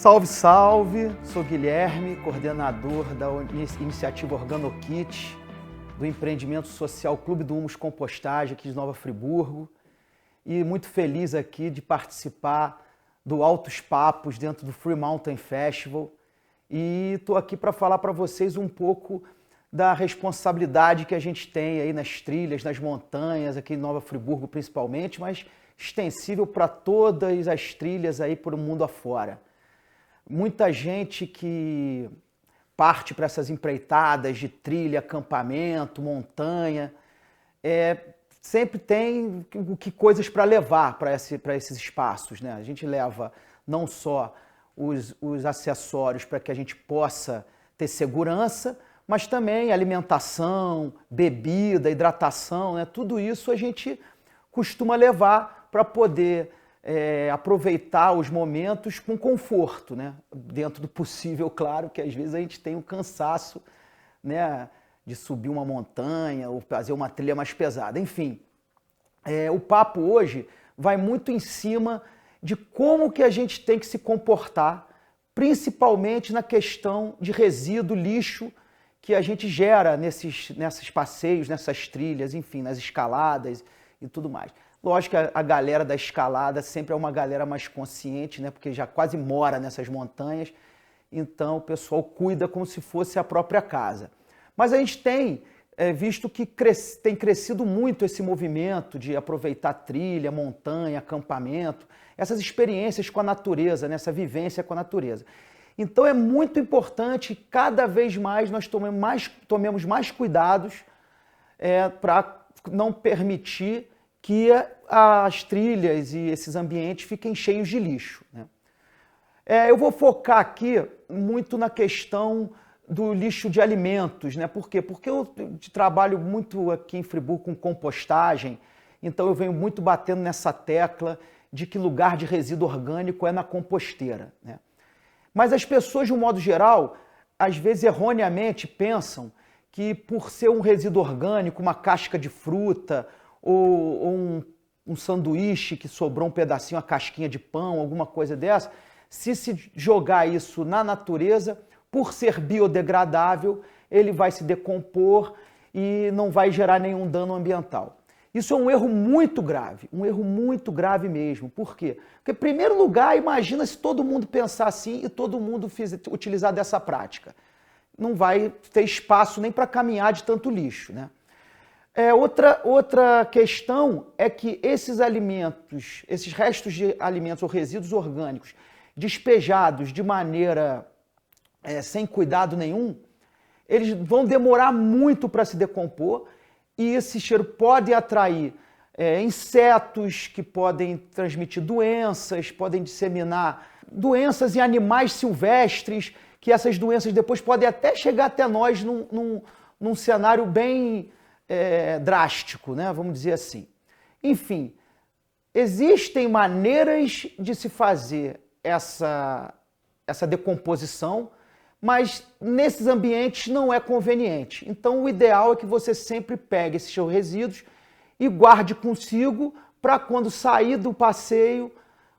Salve, salve! Sou Guilherme, coordenador da iniciativa OrganoKit, do empreendimento social Clube do Humus Compostagem aqui de Nova Friburgo, e muito feliz aqui de participar do Altos Papos dentro do Free Mountain Festival, e estou aqui para falar para vocês um pouco da responsabilidade que a gente tem aí nas trilhas, nas montanhas, aqui em Nova Friburgo principalmente, mas extensível para todas as trilhas aí por o mundo afora. Muita gente que parte para essas empreitadas de trilha, acampamento, montanha, sempre tem coisas para levar para esses espaços, né? A gente leva não só os acessórios para que a gente possa ter segurança, mas também alimentação, bebida, hidratação, né? Tudo isso a gente costuma levar para poder aproveitar os momentos com conforto, né? Dentro do possível, claro, que às vezes a gente tem um cansaço, né? De subir uma montanha ou fazer uma trilha mais pesada. Enfim, o papo hoje vai muito em cima de como que a gente tem que se comportar, principalmente na questão de resíduo, lixo, que a gente gera nesses passeios, nessas trilhas, enfim, nas escaladas e tudo mais. Lógico que a galera da escalada sempre é uma galera mais consciente, né? Porque já quase mora nessas montanhas, então o pessoal cuida como se fosse a própria casa. Mas a gente tem visto que tem crescido muito esse movimento de aproveitar trilha, montanha, acampamento, essas experiências com a natureza, né? Essa vivência com a natureza. Então é muito importante que cada vez mais nós tomemos mais cuidados para não permitir que as trilhas e esses ambientes fiquem cheios de lixo, né? Eu vou focar aqui muito na questão do lixo de alimentos, né? Por quê? Porque eu trabalho muito aqui em Friburgo com compostagem, então eu venho muito batendo nessa tecla de que lugar de resíduo orgânico é na composteira, né? Mas as pessoas, de um modo geral, às vezes erroneamente pensam que por ser um resíduo orgânico, uma casca de fruta ou um sanduíche que sobrou um pedacinho, uma casquinha de pão, alguma coisa dessa, se jogar isso na natureza, por ser biodegradável, ele vai se decompor e não vai gerar nenhum dano ambiental. Isso é um erro muito grave mesmo. Por quê? Porque, em primeiro lugar, imagina se todo mundo pensar assim e todo mundo utilizar dessa prática. Não vai ter espaço nem para caminhar de tanto lixo, né? Outra questão é que esses alimentos, esses restos de alimentos ou resíduos orgânicos despejados de maneira sem cuidado nenhum, eles vão demorar muito para se decompor e esse cheiro pode atrair insetos que podem transmitir doenças, podem disseminar doenças em animais silvestres, que essas doenças depois podem até chegar até nós num cenário bem drástico, né? Vamos dizer assim. Enfim, existem maneiras de se fazer essa decomposição, mas nesses ambientes não é conveniente. Então o ideal é que você sempre pegue esses seus resíduos e guarde consigo para quando sair do passeio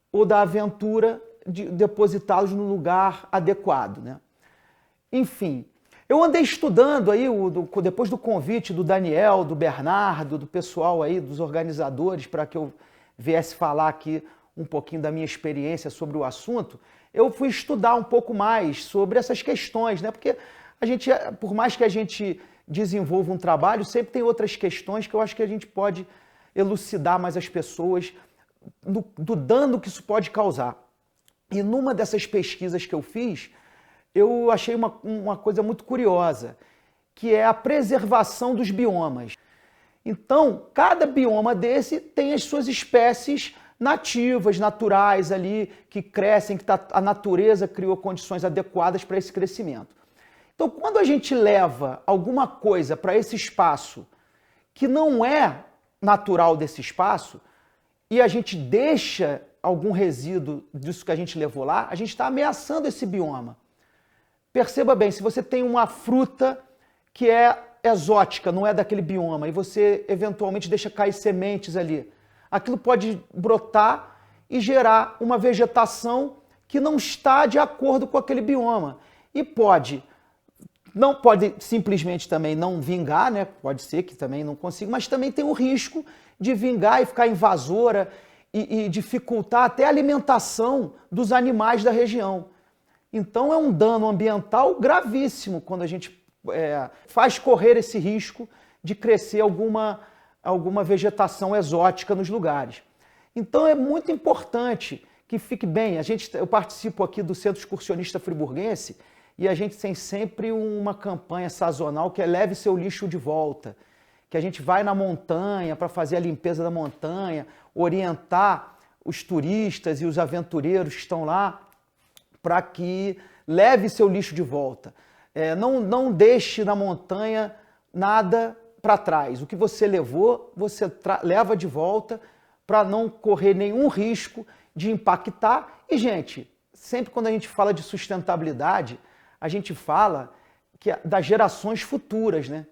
ou da aventura depositá-los no lugar adequado, né? Enfim, eu andei estudando aí, depois do convite do Daniel, do Bernardo, do pessoal aí, dos organizadores, para que eu viesse falar aqui um pouquinho da minha experiência sobre o assunto, eu fui estudar um pouco mais sobre essas questões, né? Porque a gente, por mais que a gente desenvolva um trabalho, sempre tem outras questões que eu acho que a gente pode elucidar mais as pessoas do dano que isso pode causar. E numa dessas pesquisas que eu fiz, eu achei uma coisa muito curiosa, que é a preservação dos biomas. Então, cada bioma desse tem as suas espécies nativas, naturais ali, que crescem, a natureza criou condições adequadas para esse crescimento. Então, quando a gente leva alguma coisa para esse espaço que não é natural desse espaço, e a gente deixa algum resíduo disso que a gente levou lá, a gente está ameaçando esse bioma. Perceba bem, se você tem uma fruta que é exótica, não é daquele bioma, e você eventualmente deixa cair sementes ali, aquilo pode brotar e gerar uma vegetação que não está de acordo com aquele bioma. E não pode simplesmente também não vingar, né? Pode ser que também não consiga, mas também tem o risco de vingar e ficar invasora e dificultar até a alimentação dos animais da região. Então é um dano ambiental gravíssimo quando a gente faz correr esse risco de crescer alguma vegetação exótica nos lugares. Então é muito importante que fique bem. Eu participo aqui do Centro Excursionista Friburguense e a gente tem sempre uma campanha sazonal que é Leve Seu Lixo de Volta, que a gente vai na montanha para fazer a limpeza da montanha, orientar os turistas e os aventureiros que estão lá para que leve seu lixo de volta. Não deixe na montanha nada para trás. O que você levou, você leva de volta para não correr nenhum risco de impactar. E, gente, sempre quando a gente fala de sustentabilidade, a gente fala das gerações futuras, né?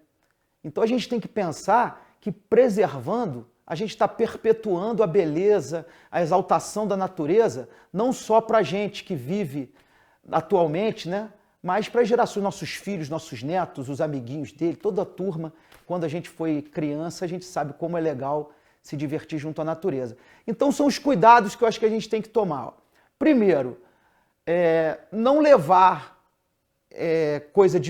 Então a gente tem que pensar que preservando, a gente está perpetuando a beleza, a exaltação da natureza, não só para a gente que vive atualmente, né? Mas para as gerações, nossos filhos, nossos netos, os amiguinhos dele, toda a turma. Quando a gente foi criança, a gente sabe como é legal se divertir junto à natureza. Então são os cuidados que eu acho que a gente tem que tomar. Primeiro, não levar coisa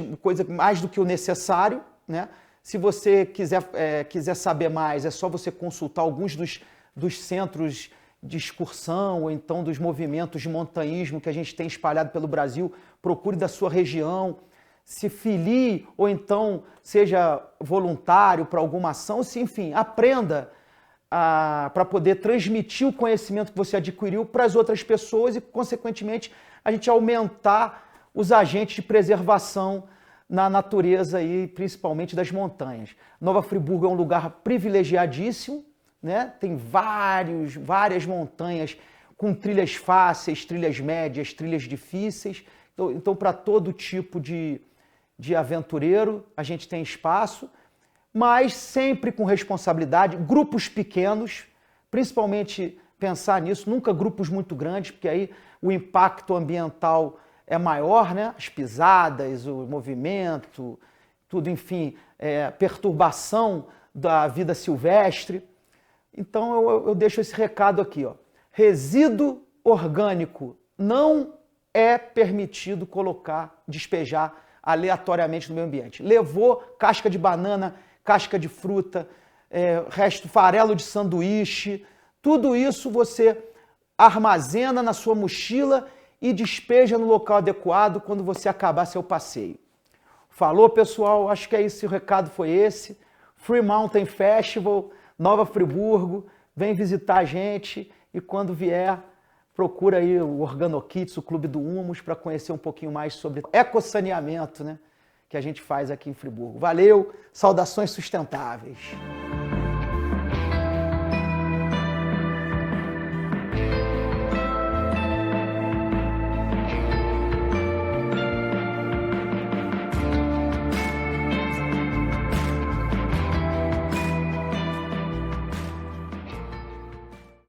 mais do que o necessário, né? Se você quiser saber mais, é só você consultar alguns dos centros de excursão ou então dos movimentos de montanhismo que a gente tem espalhado pelo Brasil. Procure da sua região, se filie ou então seja voluntário para alguma ação, enfim, aprenda para poder transmitir o conhecimento que você adquiriu para as outras pessoas e, consequentemente, a gente aumentar os agentes de preservação na natureza e principalmente das montanhas. Nova Friburgo é um lugar privilegiadíssimo, né? Tem várias montanhas com trilhas fáceis, trilhas médias, trilhas difíceis. Então para todo tipo de aventureiro a gente tem espaço, mas sempre com responsabilidade, grupos pequenos, principalmente pensar nisso, nunca grupos muito grandes, porque aí o impacto ambiental é maior, né? As pisadas, o movimento, tudo, enfim, perturbação da vida silvestre. Então eu deixo esse recado aqui, ó. Resíduo orgânico não é permitido despejar aleatoriamente no meio ambiente. Levou casca de banana, casca de fruta, farelo de sanduíche, tudo isso você armazena na sua mochila e despeja no local adequado quando você acabar seu passeio. Falou, pessoal? Acho que é isso, o recado foi esse. Free Mountain Festival, Nova Friburgo, vem visitar a gente e quando vier, procura aí o OrganoKits, o Clube do Humus, para conhecer um pouquinho mais sobre ecossaneamento, né, que a gente faz aqui em Friburgo. Valeu, saudações sustentáveis!